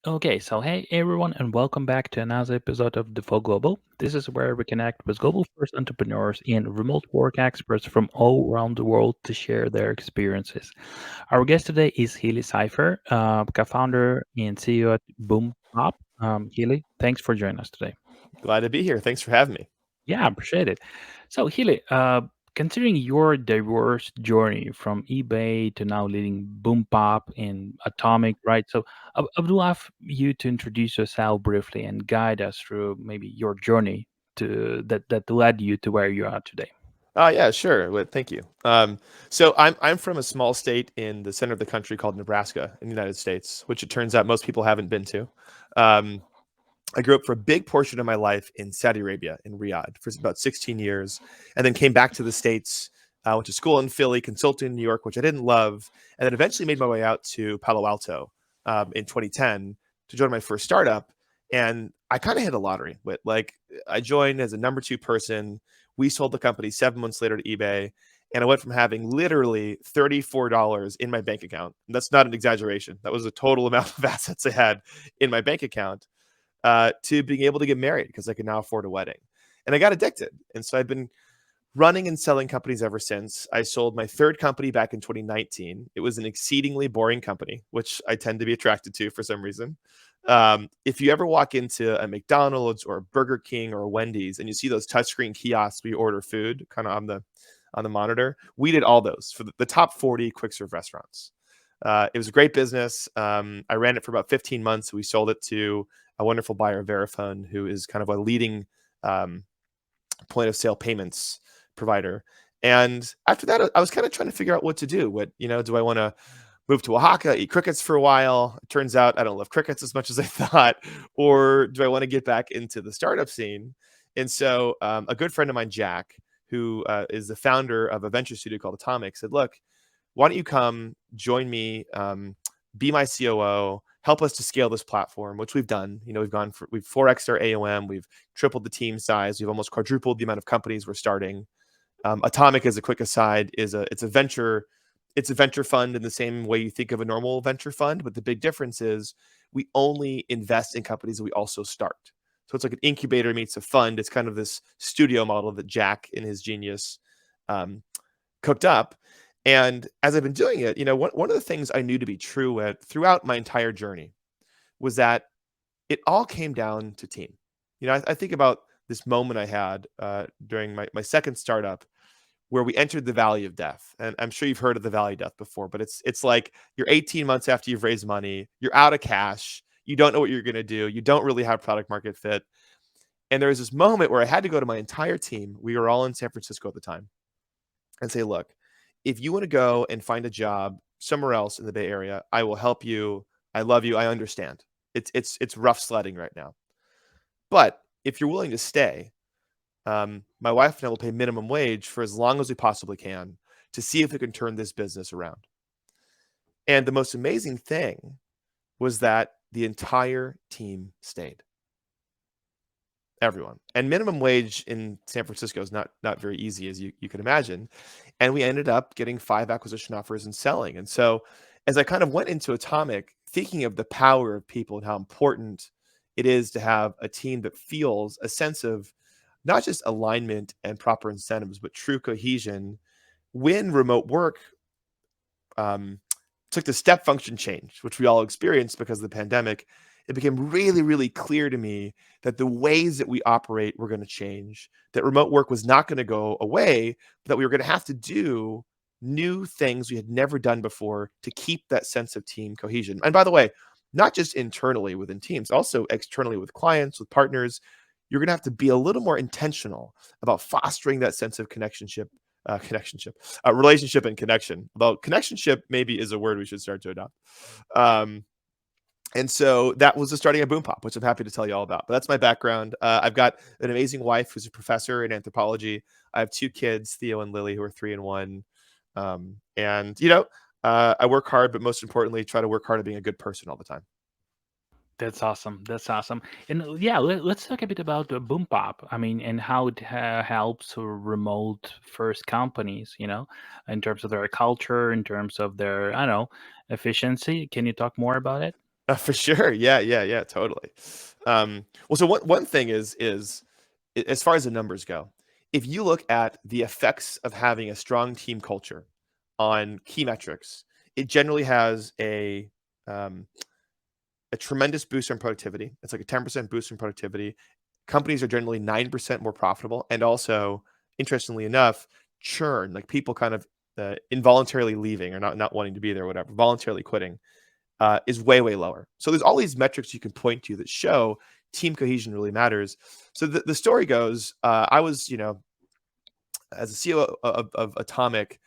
Okay, so hey everyone, and welcome back to another episode of The Full Global. This is where we connect with global first entrepreneurs and remote work experts from all around the world to share their experiences. Our guest today is Healey Cypher, co-founder and CEO at BoomPop. Healey, thanks for joining us today. Glad to be here. Thanks for having me. Yeah, appreciate it. So, Healy, considering your diverse journey from eBay to now leading BoomPop and Atomic, right? So, I would love you to introduce yourself briefly and guide us through maybe your journey to that led you to where you are today. Yeah, sure. Well, thank you. So I'm from a small state in the center of the country called Nebraska in the United States, which it turns out most people haven't been to. Um, I grew up for a big portion of my life in Saudi Arabia, in Riyadh, for about 16 years, and then came back to the States. Went to school in Philly, consulting in New York, which I didn't love, and then eventually made my way out to Palo Alto in 2010 to join my first startup. And I kind of hit a lottery with I joined as a number two person. We sold the company 7 months later to eBay, and I went from having literally $34 in my bank account. And that's not an exaggeration. That was the total amount of assets I had in my bank account to being able to get married because I can now afford a wedding. And I got addicted. And so I've been running and selling companies ever since. I sold my third company back in 2019. It was an exceedingly boring company, which I tend to be attracted to for some reason. If you ever walk into a McDonald's or a Burger King or a Wendy's and you see those touchscreen kiosks where you order food kind of on the monitor, we did all those for the top 40 quick serve restaurants. It was a great business. I ran it for about 15 months. We sold it to a wonderful buyer, Verifone, who is kind of a leading um, point of sale payments provider. And after that, I was kind of trying to figure out what to do. Do I want to move to Oaxaca, eat crickets for a while? It turns out I don't love crickets as much as I thought. Or do I want to get back into the startup scene? And so a good friend of mine, Jack, who is the founder of a venture studio called Atomic, said, look, why don't you come join me, be my COO, help us to scale this platform, which we've done. We've 4x our AOM, we've tripled the team size, we've almost quadrupled the amount of companies we're starting. Atomic, as a quick aside, it's a venture fund in the same way you think of a normal venture fund, but the big difference is we only invest in companies that we also start. So it's like an incubator meets a fund. It's kind of this studio model that Jack, in his genius, um, cooked up. And as I've been doing it, one of the things I knew to be true throughout my entire journey was that it all came down to team. I think about this moment I had during my second startup where we entered the valley of death. And I'm sure you've heard of the valley of death before, but it's like you're 18 months after you've raised money, you're out of cash, you don't know what you're going to do, you don't really have product market fit. And there was this moment where I had to go to my entire team. We were all in San Francisco at the time and say, look, if you want to go and find a job somewhere else in the Bay Area, I will help you. I love you. I understand. It's rough sledding right now. But if you're willing to stay, my wife and I will pay minimum wage for as long as we possibly can to see if we can turn this business around. And the most amazing thing was that the entire team stayed. Everyone. And minimum wage in San Francisco is not very easy, as you can imagine. And we ended up getting 5 acquisition offers and selling. And so as I kind of went into Atomic, thinking of the power of people and how important it is to have a team that feels a sense of not just alignment and proper incentives, but true cohesion when remote work took the step function change, which we all experienced because of the pandemic. It became really, really clear to me that the ways that we operate were going to change, that remote work was not going to go away, but that we were going to have to do new things we had never done before to keep that sense of team cohesion. And by the way, not just internally within teams, also externally with clients, with partners, you're going to have to be a little more intentional about fostering that sense of relationship and connection. Although connectionship maybe is a word we should start to adopt. Um, and so that was the starting of BoomPop, which I'm happy to tell you all about. But that's my background. I've got an amazing wife who's a professor in anthropology. I have 2 kids, Theo and Lily, who are 3 and 1. I work hard, but most importantly, try to work hard at being a good person all the time. That's awesome. That's awesome. And yeah, let's talk a bit about the Boom Pop. I mean, and how it helps remote first companies, in terms of their culture, in terms of their, I don't know, efficiency. Can you talk more about it? For sure. Yeah, totally. Well, so one thing is as far as the numbers go, if you look at the effects of having a strong team culture on key metrics, it generally has um, a tremendous boost in productivity. It's like a 10% boost in productivity. Companies are generally 9% more profitable, and also, interestingly enough, churn, like people kind of involuntarily leaving or not wanting to be there, or whatever, voluntarily quitting, is way lower. So there's all these metrics you can point to that show team cohesion really matters. So the story goes, I was, as a CEO of Atomic,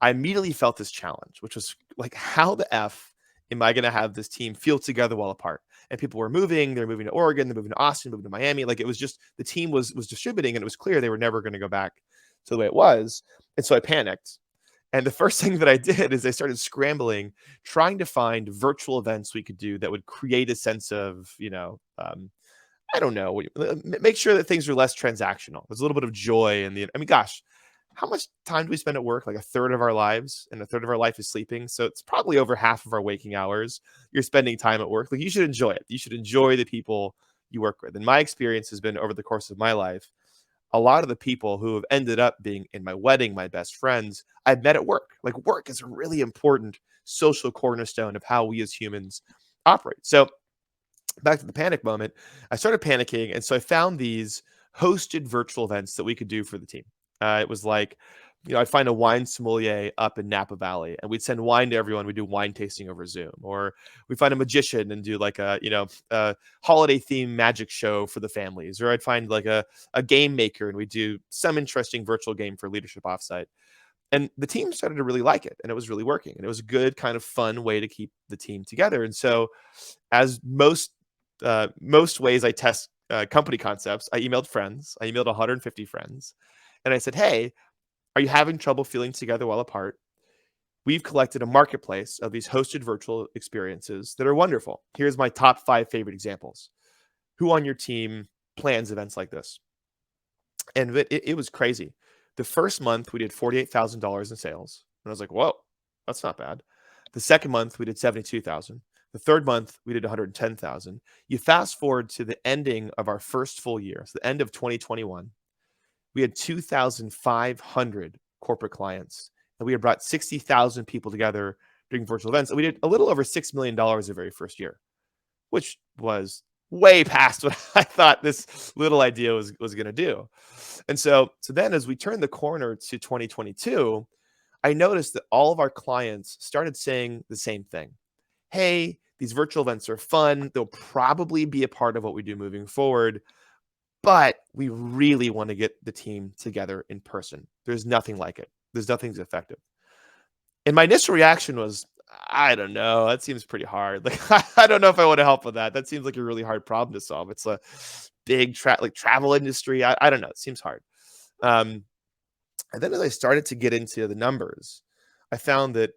I immediately felt this challenge, which was like, how the F am I going to have this team feel together while apart? And people were moving, they're moving to Oregon, they're moving to Austin, moving to Miami. Like, it was just, the team was distributing, and it was clear they were never going to go back to the way it was. And so I panicked. And the first thing that I did is I started scrambling, trying to find virtual events we could do that would create a sense of, I don't know, make sure that things are less transactional. There's a little bit of joy in I mean, gosh, how much time do we spend at work? Like a third of our lives, and a third of our life is sleeping. So it's probably over half of our waking hours you're spending time at work. Like, you should enjoy it. You should enjoy the people you work with. And my experience has been, over the course of my life, a lot of the people who have ended up being in my wedding, my best friends, I've met at work. Like, work is a really important social cornerstone of how we as humans operate. So back to the panic moment, I started panicking. And so I found these hosted virtual events that we could do for the team. It was like, I'd find a wine sommelier up in Napa Valley, and we'd send wine to everyone. We'd do wine tasting over Zoom, or we find a magician and do like a holiday themed magic show for the families, or I'd find like a game maker, and we do some interesting virtual game for leadership offsite. And the team started to really like it, and it was really working, and it was a good kind of fun way to keep the team together. And so, as most ways I test company concepts, I emailed friends. I emailed 150 friends, and I said, "Hey, are you having trouble feeling together while apart? We've collected a marketplace of these hosted virtual experiences that are wonderful. Here's my top 5 favorite examples. Who on your team plans events like this?" And it was crazy. The first month we did $48,000 in sales, and I was like, "Whoa, that's not bad." The second month we did 72,000. The third month we did 110,000. You fast forward to the ending of our first full year, so the end of 2021, we had 2,500 corporate clients, and we had brought 60,000 people together doing virtual events. And we did a little over $6 million the very first year, which was way past what I thought this little idea was going to do. And so then, as we turned the corner to 2022, I noticed that all of our clients started saying the same thing. Hey, these virtual events are fun. They'll probably be a part of what we do moving forward, but we really want to get the team together in person. There's nothing like it. There's nothing as effective. And my initial reaction was, I don't know. That seems pretty hard. Like, I don't know if I want to help with that. That seems like a really hard problem to solve. It's a big travel industry. I don't know. It seems hard. And then as I started to get into the numbers, I found that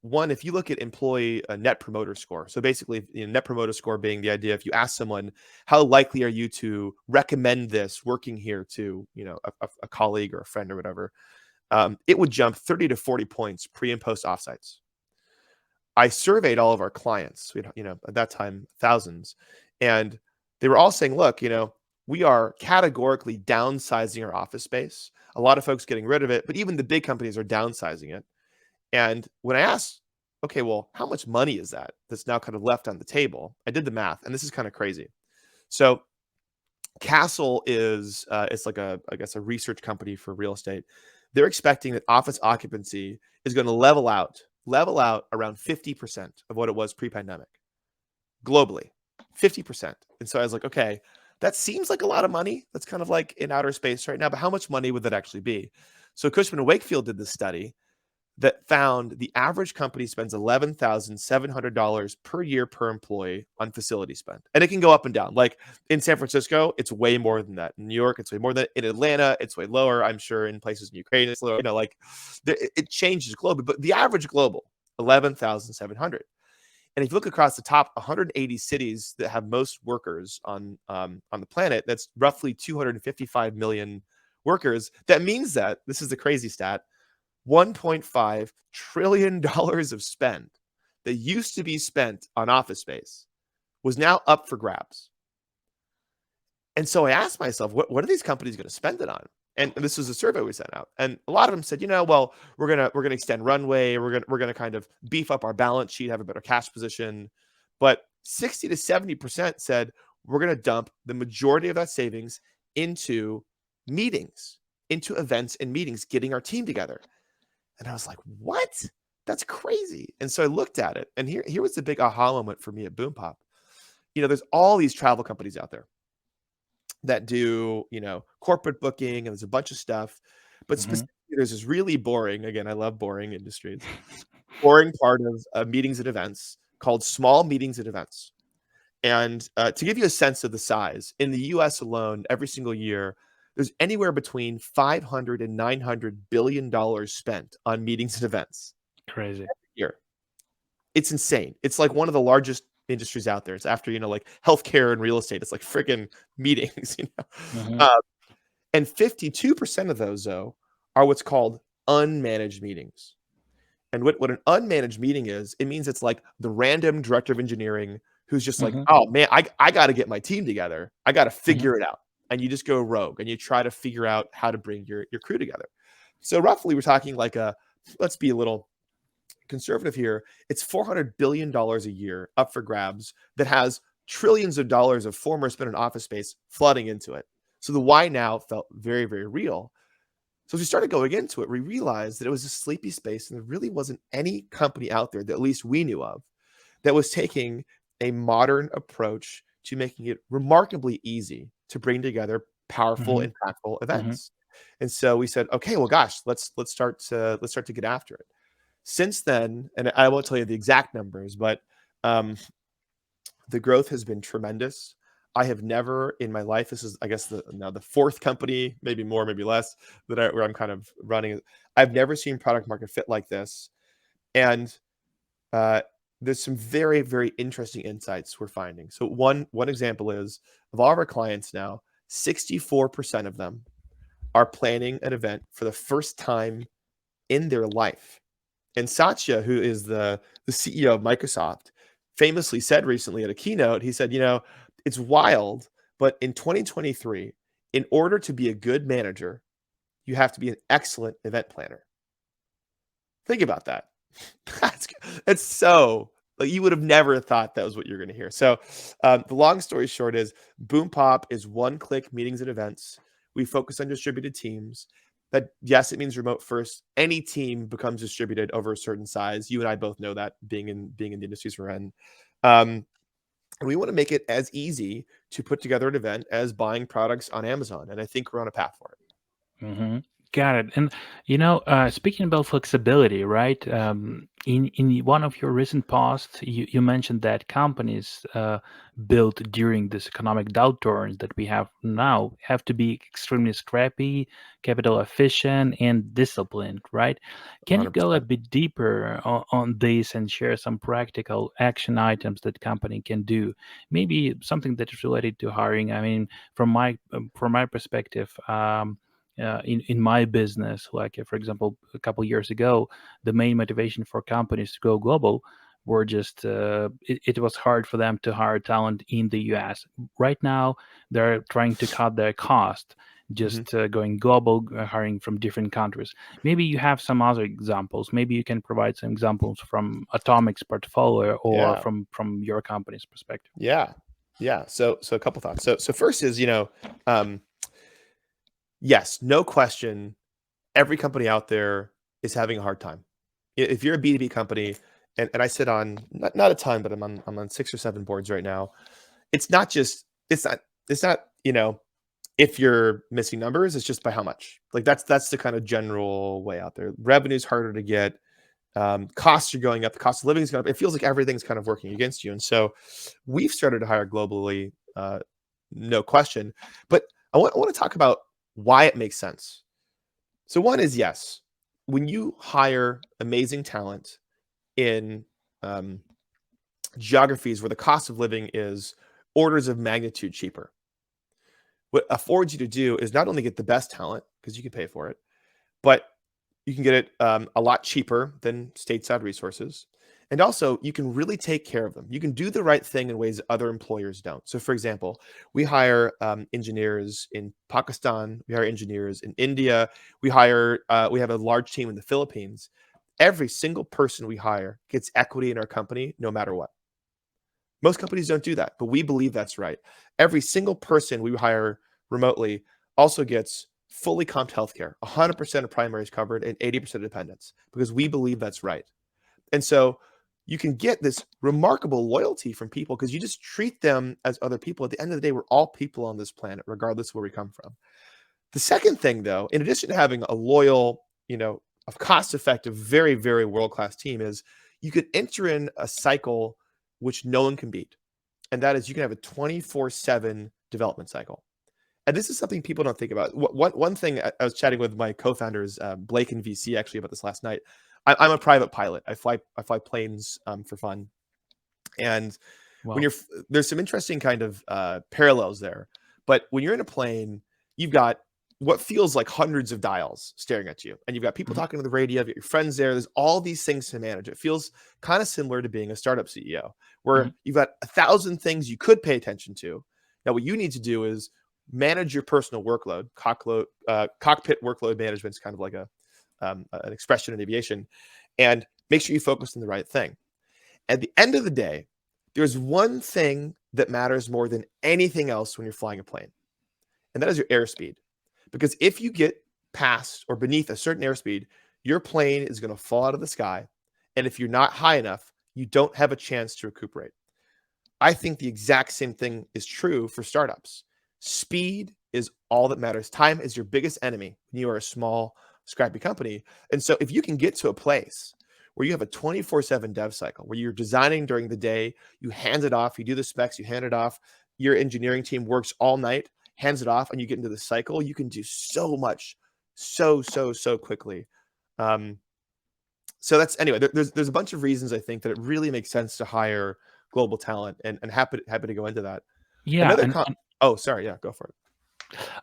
one, if you look at employee net promoter score, so basically, net promoter score being the idea, if you ask someone, how likely are you to recommend this working here to a colleague or a friend or whatever, it would jump 30 to 40 points pre and post offsites. I surveyed all of our clients. We had, at that time, thousands, and they were all saying, look, we are categorically downsizing our office space. A lot of folks getting rid of it, but even the big companies are downsizing it. And when I asked, okay, well, how much money is that that's now kind of left on the table? I did the math, and this is kind of crazy. So Castle is, it's like I guess a research company for real estate. They're expecting that office occupancy is going to level out around 50% of what it was pre-pandemic globally, 50%. And so I was like, okay, that seems like a lot of money. That's kind of like in outer space right now, but how much money would that actually be? So Cushman & Wakefield did this study that found the average company spends $11,700 per year per employee on facility spend. And it can go up and down. Like in San Francisco, it's way more than that. In New York, it's way more than that. In Atlanta, it's way lower. I'm sure in places in Ukraine, it's lower. It changes globally, but the average global, 11,700. And if you look across the top 180 cities that have most workers on the planet, that's roughly 255 million workers. That means that, this is the crazy stat, $1.5 trillion of spend that used to be spent on office space was now up for grabs. And so I asked myself, what are these companies going to spend it on? And this was a survey we sent out, and a lot of them said, well, we're gonna extend runway, we're gonna kind of beef up our balance sheet, have a better cash position. But 60 to 70% said we're gonna dump the majority of that savings into meetings, into events and meetings, getting our team together. And I was like, what? That's crazy. And so I looked at it, and here was the big aha moment for me at BoomPop. There's all these travel companies out there that do, corporate booking, and there's a bunch of stuff. But specifically, there's this really boring, again, I love boring industries, boring part of meetings and events called small meetings and events. And to give you a sense of the size, in the US alone, every single year, there's anywhere between $500 and $900 billion spent on meetings and events. Crazy. Every year. It's insane. It's like one of the largest industries out there. It's after, like healthcare and real estate. It's like freaking meetings, and 52% of those, though, are what's called unmanaged meetings. And what an unmanaged meeting is, it means it's like the random director of engineering who's just like, oh man, I got to get my team together. I got to figure it out. And you just go rogue and you try to figure out how to bring your crew together. So roughly we're talking like let's be a little conservative here. It's $400 billion a year up for grabs that has trillions of dollars of former spent in office space flooding into it. So the why now felt very, very real. So as we started going into it, we realized that it was a sleepy space, and there really wasn't any company out there that at least we knew of that was taking a modern approach to making it remarkably easy to bring together powerful, impactful events. And so we said, okay, well, gosh, let's start to get after it. Since then, and I won't tell you the exact numbers, but the growth has been tremendous. I have never in my life, this is, I guess, now the fourth company, maybe more, maybe less, where I'm kind of running. I've never seen product market fit like this. And there's some very, very interesting insights we're finding. So one example is, of all of our clients now, 64% of them are planning an event for the first time in their life. And Satya, who is the CEO of Microsoft, famously said recently at a keynote, he said, it's wild, but in 2023, in order to be a good manager, you have to be an excellent event planner. Think about that. That's so, like, you would have never thought that was what you're going to hear. So the long story short is BoomPop is one-click meetings and events. We focus on distributed teams. That, yes, it means remote first. Any team becomes distributed over a certain size. You and I both know that, being in the industries we're in. And we want to make it as easy to put together an event as buying products on Amazon. And I think we're on a path for it. Got it. And speaking about flexibility, right? In one of your recent posts, you mentioned that companies built during this economic downturn that we have now have to be extremely scrappy, capital efficient, and disciplined, right? Can you go a 100%. bit deeper on this and share some practical action items that company can do? Maybe something that is related to hiring. I mean, from my perspective. In my business, like for example, a couple years ago, the main motivation for companies to go global were just it was hard for them to hire talent in the US. Right now, they're trying to cut their cost, just going global, hiring from different countries. Maybe you have some other examples. Maybe you can provide some examples from Atomic's portfolio or Yeah. from your company's perspective. Yeah. So a couple thoughts. So first is, yes, no question, every company out there is having a hard time. If you're a B2B company, and I sit on not a ton, but I'm on 6 or 7 boards right now. It's not, if you're missing numbers, it's just by how much. Like that's the kind of general way out there. Revenue's harder to get. Costs are going up. The cost of living is going up. It feels like everything's kind of working against you. And so we've started to hire globally, no question. But I want to talk about why it makes sense. So one is, yes, when you hire amazing talent in geographies where the cost of living is orders of magnitude cheaper, what affords you to do is not only get the best talent, because you can pay for it, but you can get it a lot cheaper than stateside resources. And also, you can really take care of them. You can do the right thing in ways that other employers don't. So, for example, we hire engineers in Pakistan, we hire engineers in India, we have a large team in the Philippines. Every single person we hire gets equity in our company, no matter what. Most companies don't do that, but we believe that's right. Every single person we hire remotely also gets fully comped healthcare. 100% of primary is covered and 80% of dependents, because we believe that's right. And so you can get this remarkable loyalty from people because you just treat them as other people. At the end of the day, we're all people on this planet, regardless of where we come from. The second thing, though, in addition to having a loyal, a cost-effective, very, very world-class team, is you could enter in a cycle which no one can beat. And that is, you can have a 24/7 development cycle. And this is something people don't think about. One thing, I was chatting with my co-founders, Blake and VC, actually, about this last night. I'm a private pilot. I fly planes for fun. And when Well, there's some interesting kind of parallels there. But when you're in a plane, you've got what feels like hundreds of dials staring at you, and you've got people mhm, talking to the radio. You've got your friends there. There's all these things to manage. It feels kind of similar to being a startup CEO, mhm. where you've got 1,000 things you could pay attention to. Now, what you need to do is manage your personal workload. Cockpit workload management is kind of like an expression in aviation, and make sure you focus on the right thing. At the end of the day, there's one thing that matters more than anything else when you're flying a plane, and that is your airspeed. Because if you get past or beneath a certain airspeed, your plane is going to fall out of the sky. And if you're not high enough, you don't have a chance to recuperate. I think the exact same thing is true for startups. Speed is all that matters. Time is your biggest enemy when you are a small, scrappy company. And so if you can get to a place where you have a 24/7 dev cycle, where you're designing during the day, you hand it off, you do the specs, you hand it off, your engineering team works all night, hands it off, and you get into the cycle, you can do so much so quickly. Um, so that's anyway. There's a bunch of reasons I think that it really makes sense to hire global talent, and happy to go into that. Yeah, Another con. Oh, sorry. Yeah, go for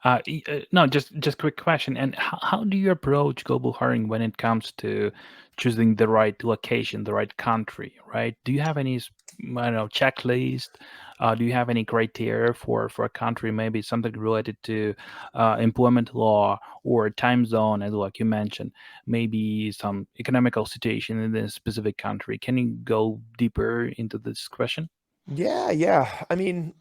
it. no, just quick question. And how do you approach global hiring when it comes to choosing the right location, the right country, right? Do you have any, I don't know, checklist? Do you have any criteria for a country? Maybe something related to employment law or time zone, as like you mentioned. Maybe some economical situation in a specific country. Can you go deeper into this question? Yeah. I mean,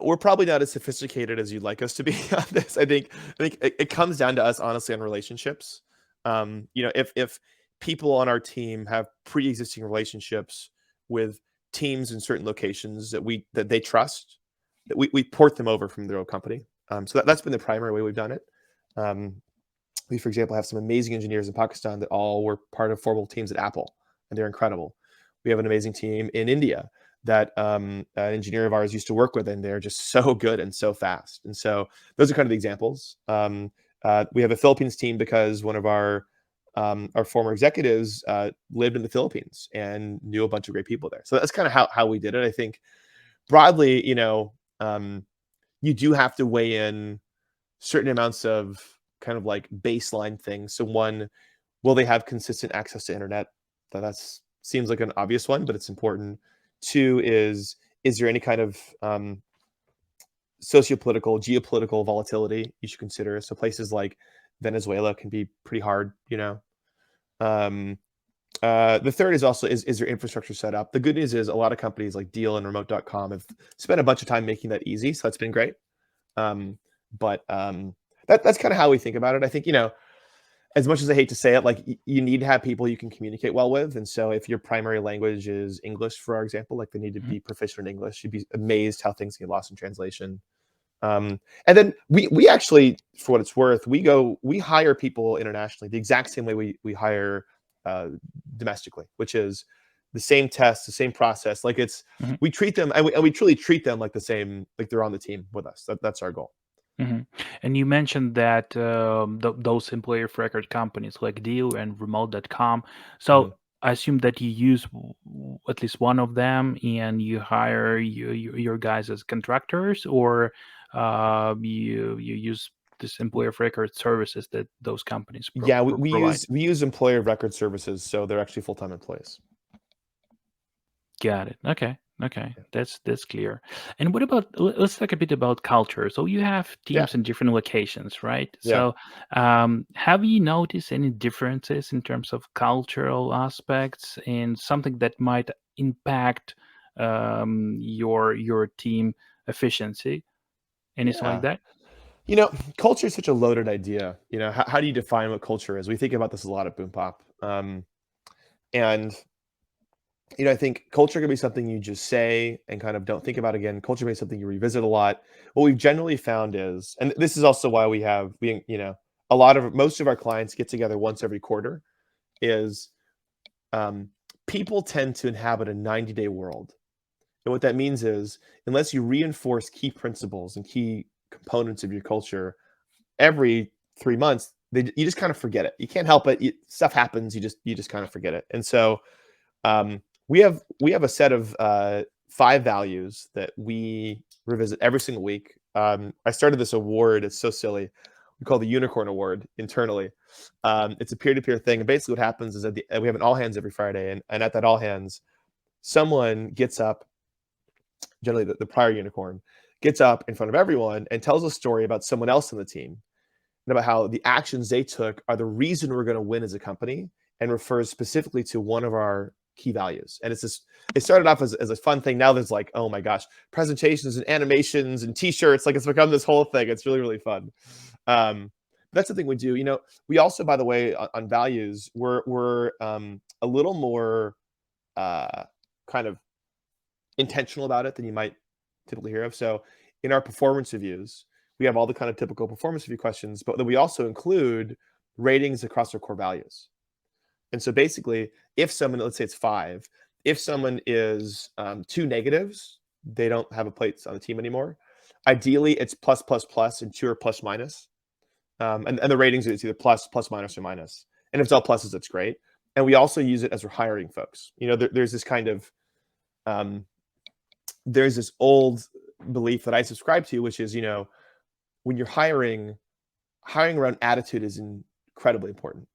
we're probably not as sophisticated as you'd like us to be on this. I think it comes down to us, honestly, on relationships. If people on our team have pre-existing relationships with teams in certain locations that they trust, that we port them over from their own company. So that's been the primary way we've done it. Um, we, for example, have some amazing engineers in Pakistan that all were part of formal teams at Apple, and they're incredible. We have an amazing team in India that an engineer of ours used to work with, and they're just so good and so fast. And so those are kind of the examples. We have a Philippines team because one of our former executives lived in the Philippines and knew a bunch of great people there. So that's kind of how we did it. I think broadly, you do have to weigh in certain amounts of kind of like baseline things. So one, will they have consistent access to internet? That's seems like an obvious one, but it's important. Two is there any kind of sociopolitical, geopolitical volatility you should consider? So places like Venezuela can be pretty hard, Um, the third is also is your infrastructure set up? The good news is a lot of companies like Deal and Remote.com have spent a bunch of time making that easy, so that's been great. But that's kind of how we think about it. I think as much as I hate to say it, like you need to have people you can communicate well with. And so if your primary language is English, for our example, like they need to Mhm. be proficient in English. You'd be amazed how things get lost in translation. And then we actually, for what it's worth, we hire people internationally the exact same way we hire uh, domestically, which is the same test, the same process. Like Mhm. we treat them and we truly treat them like the same, like they're on the team with us. That's our goal. Mhm. And you mentioned that those employer of record companies like Deal and Remote.com. Mhm. So I assume that you use at least one of them, and you hire your guys as contractors, or you use this employer of record services that those companies Yeah, we provide. use employer of record services, so they're actually full-time employees. Got it. Okay. Okay. That's clear. And what about let's talk a bit about culture. So you have Yeah, teams in different locations, right? yeah, So have you noticed any differences in terms of cultural aspects and something that might impact your team efficiency? Anything like yeah. that? You know, culture is such a loaded idea. You know, how do you define what culture is? We think about this a lot at Boom Pop. And I think culture can be something you just say and kind of don't think about again. Culture may be something you revisit a lot. What we've generally found is, and this is also why a lot of most of our clients get together once every quarter, is um, people tend to inhabit a 90-day world. And what that means is, unless you reinforce key principles and key components of your culture every 3 months, you just kind of forget it. You can't help it. Stuff happens. You just kind of forget it. And so we have a set of 5 values that we revisit every single week. I started this award. It's so silly. We call it the Unicorn Award internally. It's a peer-to-peer thing, and basically what happens is we have an all hands every Friday, and at that all hands, someone gets up. Generally, the prior unicorn gets up in front of everyone and tells a story about someone else on the team and about how the actions they took are the reason we're going to win as a company, and refers specifically to one of our key values. And it started off as a fun thing. Now there's like, oh my gosh, presentations and animations and t-shirts. Like, it's become this whole thing. It's really, really fun. That's the thing we do. We also, by the way, on values, we're a little more kind of intentional about it than you might typically hear of. So in our performance reviews, we have all the kind of typical performance review questions, but then we also include ratings across our core values. And so basically, if someone, let's say it's 5, if someone is 2 negatives, they don't have a place on the team anymore. Ideally, it's plus, plus, plus, and 2 are plus, minus. And the ratings, it's either plus, plus, minus, or minus. And if it's all pluses, that's great. And we also use it as we're hiring folks. There's this kind of there's this old belief that I subscribe to, which is, when you're hiring around attitude is incredibly important.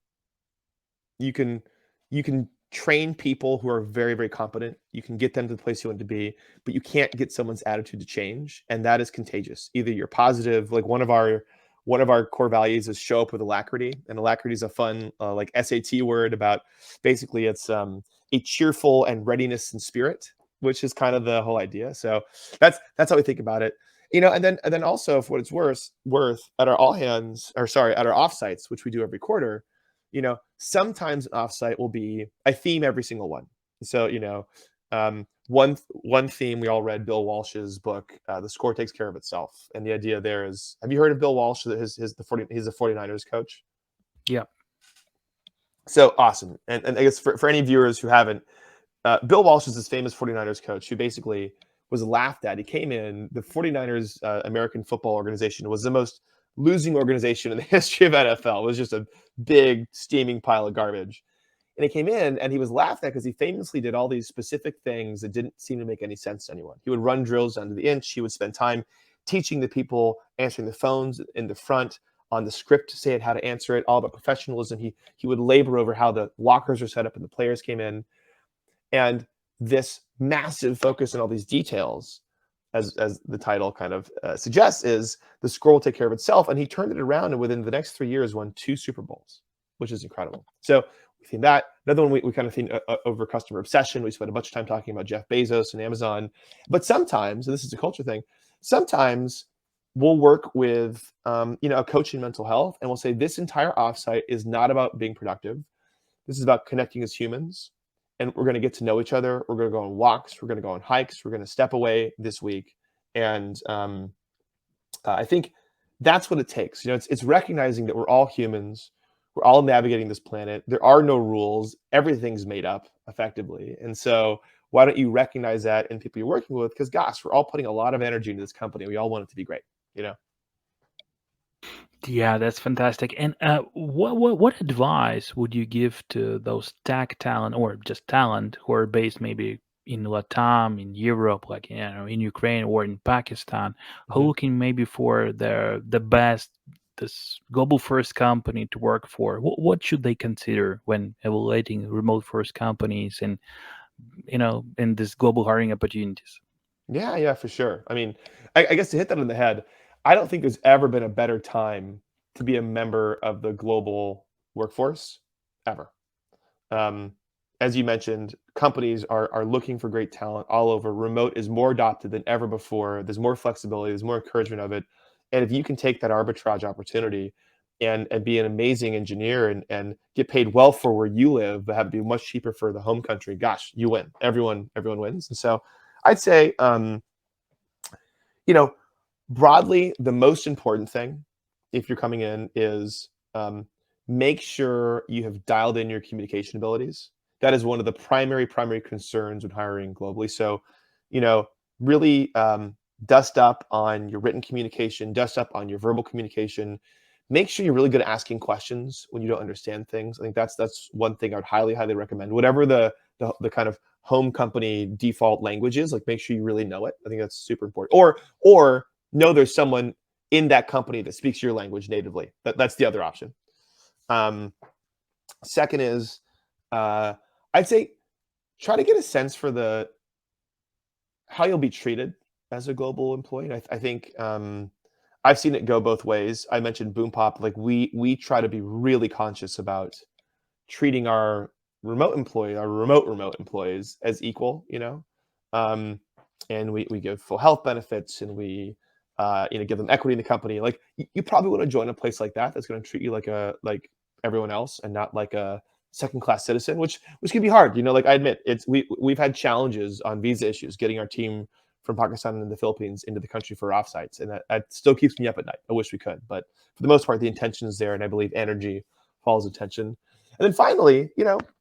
You can train people who are very, very competent. You can get them to the place you want to be, but you can't get someone's attitude to change, and that is contagious. Either you're positive, like one of our core values is show up with alacrity, and alacrity is a fun like SAT word about basically it's a cheerful and readiness and spirit, which is kind of the whole idea. So that's how we think about it. And then also, for what it's worth, at our all hands, or sorry, at our offsites, which we do every quarter, sometimes an offsite will be a theme every single one. So, one theme, we all read Bill Walsh's book, The Score Takes Care of Itself. And the idea there is, have you heard of Bill Walsh? He's a 49ers coach. Yeah. So awesome. And I guess for any viewers who haven't, Bill Walsh is this famous 49ers coach who basically was laughed at. He came in, the 49ers American football organization was the most losing organization in the history of NFL. It was just a big steaming pile of garbage. And he came in and he was laughed at because he famously did all these specific things that didn't seem to make any sense to anyone. He would run drills down to the inch. He would spend time teaching the people answering the phones in the front on the script to say it, how to answer it, all about professionalism. He would labor over how the lockers are set up and the players came in. And this massive focus on all these details, as the title kind of suggests, is the score will take care of itself. And he turned it around, and within the next 3 years won 2 Super Bowls, which is incredible. So we think that. Another one, we kind of think over customer obsession. We spent a bunch of time talking about Jeff Bezos and Amazon. But sometimes, and this is a culture thing, sometimes we'll work with a coach in mental health, and we'll say this entire offsite is not about being productive. This is about connecting as humans. And we're going to get to know each other. We're going to go on walks. We're going to go on hikes. We're going to step away this week. And I think that's what it takes. It's recognizing that we're all humans. We're all navigating this planet. There are no rules. Everything's made up effectively. And so why don't you recognize that in people you're working with? Because gosh, we're all putting a lot of energy into this company. We all want it to be great, Yeah, that's fantastic. And what advice would you give to those tech talent or just talent who are based maybe in Latam, in Europe, like in Ukraine or in Pakistan, who Mhm. looking maybe for the best, this global first company to work for? What should they consider when evaluating remote first companies and in this global hiring opportunities? Yeah, for sure. I mean, I guess to hit that on the head, I don't think there's ever been a better time to be a member of the global workforce ever. Um, as you mentioned, companies are looking for great talent all over. Remote is more adopted than ever before. There's more flexibility. There's more encouragement of it. And if you can take that arbitrage opportunity and be an amazing engineer and get paid well for where you live, but have it be much cheaper for the home country, gosh, you win. Everyone wins. And so, I'd say, you know, broadly, the most important thing if you're coming in is make sure you have dialed in your communication abilities. That is one of the primary concerns when hiring globally. So, you know, really dust up on your written communication, dust up on your verbal communication. Make sure you're really good at asking questions when you don't understand things. I think that's one thing I would highly recommend. Whatever the kind of home company default language is, like make sure you really know it. I think that's super important. Or know there's someone in that company that speaks your language natively. That's the other option. Um, Second is, uh, I'd say try to get a sense for the how you'll be treated as a global employee. I think I've seen it go both ways. I mentioned BoomPop. Like we try to be really conscious about treating our remote employees as equal. Um, and we give full health benefits, and we give them equity in the company. Like you probably want to join a place like that that's going to treat you like everyone else and not like a second class citizen, which can be hard. Like I admit, we've had challenges on visa issues getting our team from Pakistan and the Philippines into the country for offsites, and that still keeps me up at night. I wish we could, but for the most part, the intention is there, and I believe energy follows attention. And then finally,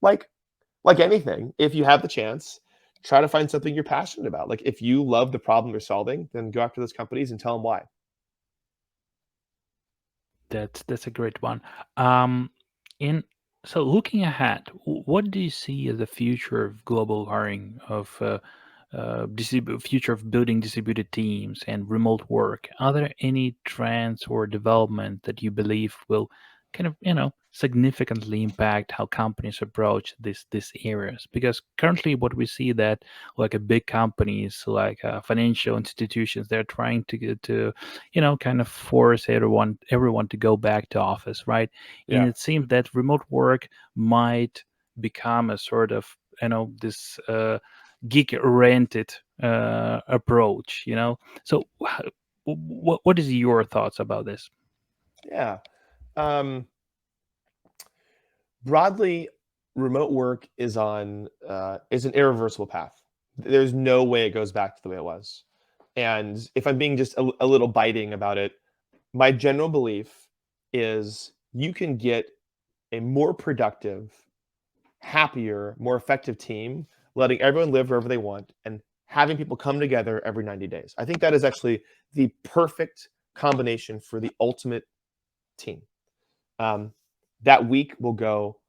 like anything, if you have the chance, try to find something you're passionate about. Like if you love the problem you're solving, then go after those companies and tell them why. That's a great one. Um, in so looking ahead, what do you see as the future of global hiring, of future of building distributed teams and remote work? Are there any trends or development that you believe will kind of significantly impact how companies approach these areas? Because currently, what we see that like a big companies like financial institutions, they're trying to get to kind of force everyone to go back to office, right? And Yeah. it seems that remote work might become a sort of this geek oriented approach. So what is your thoughts about this? Yeah. Um, Broadly, remote work is an irreversible path. There's no way it goes back to the way it was. And if I'm being just a little biting about it, my general belief is you can get a more productive, happier, more effective team, letting everyone live wherever they want and having people come together every 90 days. I think that is actually the perfect combination for the ultimate team. Um, that week will go,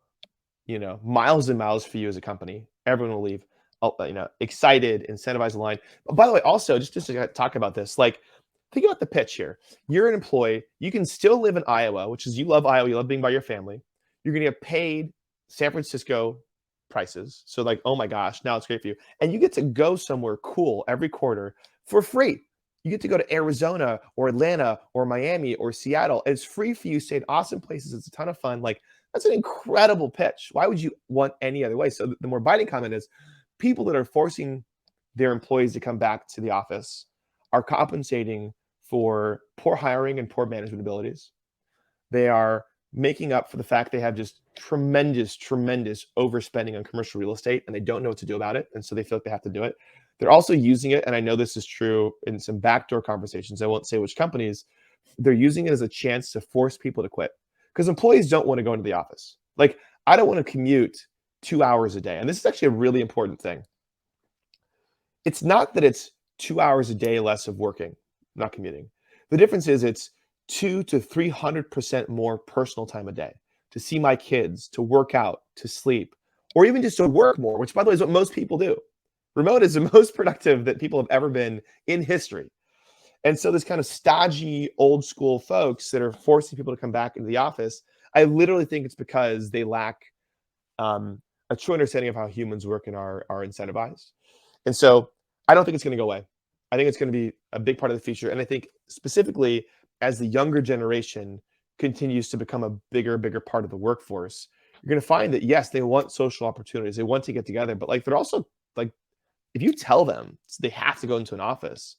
miles and miles for you as a company. Everyone will leave, excited, incentivized, aligned. But by the way, also just to talk about this, like think about the pitch here. You're an employee. You can still live in Iowa, which is you love Iowa. You love being by your family. You're going to get paid San Francisco prices. So like, oh my gosh, now it's great for you. And you get to go somewhere cool every quarter for free. You get to go to Arizona or Atlanta or Miami or Seattle. It's free for you. Stay in awesome places. It's a ton of fun. Like that's an incredible pitch. Why would you want any other way? So the more biting comment is people that are forcing their employees to come back to the office are compensating for poor hiring and poor management abilities. They are making up for the fact they have just tremendous overspending on commercial real estate and they don't know what to do about it. And so they feel like they have to do it. They're also using it, and I know this is true in some backdoor conversations. I won't say which companies, they're using it as a chance to force people to quit because employees don't want to go into the office. Like, I don't want to commute 2 hours a day. And this is actually a really important thing. It's not that it's 2 hours a day less of working, not commuting. The difference is it's 200 to 300% more personal time a day to see my kids, to work out, to sleep, or even just to work more, which by the way is what most people do. Remote is the most productive that people have ever been in history. And so this kind of stodgy old school folks that are forcing people to come back into the office, I literally think it's because they lack a true understanding of how humans work and are incentivized. And so I don't think it's going to go away. I think it's going to be a big part of the future. And I think specifically as the younger generation continues to become a bigger part of the workforce, you're going to find that yes, they want social opportunities, they want to get together, but like they're also like, if you tell them they have to go into an office,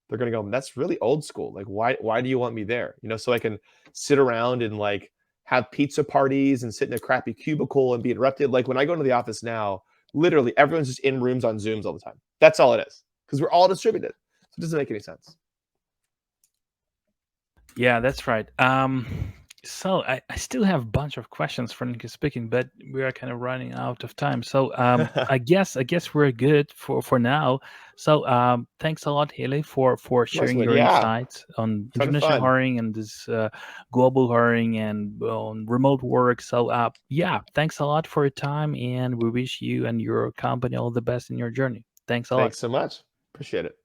they're going to go, that's really old school. Like, why do you want me there? So I can sit around and like have pizza parties and sit in a crappy cubicle and be interrupted. Like when I go into the office now, literally everyone's just in rooms on Zooms all the time. That's all it is, because we're all distributed. So it doesn't make any sense. Yeah, that's right. So I still have a bunch of questions for Nick speaking, but we are kind of running out of time. So I guess we're good for now. So thanks a lot, Healey, for sharing your Yeah, insights on ton of international fun. hiring and this global hiring and on remote work. So yeah, thanks a lot for your time, and we wish you and your company all the best in your journey. Thanks a lot. Thanks so much. Appreciate it.